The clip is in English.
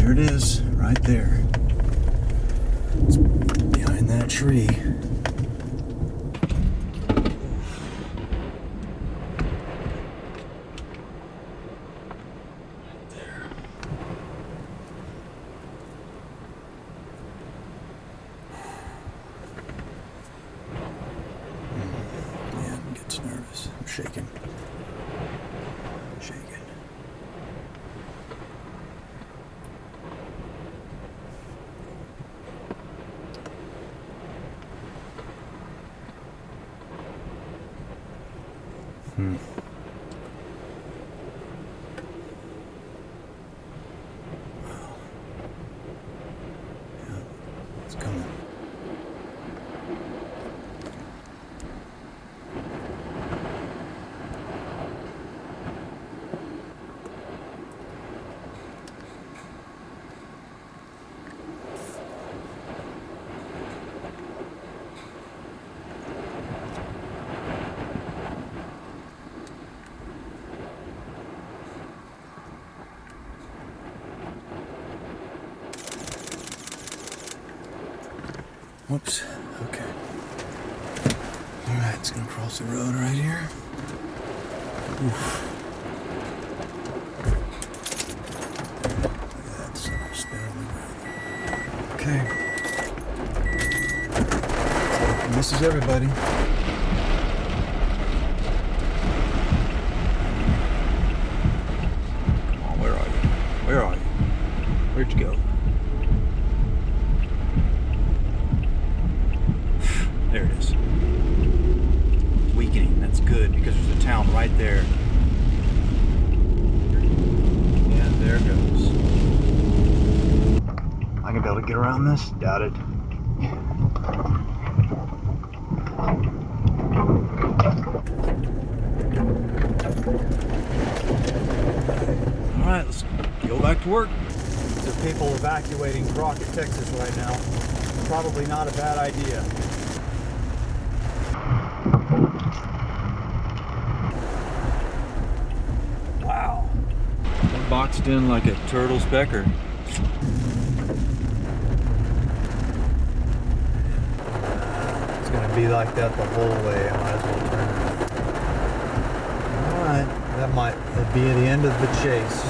There it is, right there. It's behind that tree. Man gets nervous. I'm shaking. Shaking. Wow. Yeah, it's coming. Whoops. Okay. Alright, it's gonna cross the road right here. Oof. Look at that sucker spinning on the ground. Okay. And this is everybody. Come on, where are you? Where are you? Where'd you go? There it is. Weakening. That's good because there's a town right there. And there it goes. I gonna be able to get around this? Doubt it. Alright, let's go back to work. There are people evacuating Crockett, Texas right now. Probably not a bad idea. Wow. They're boxed in like a turtle specker. It's going to be like that the whole way. I might as well turn it. Alright, that might be the end of the chase.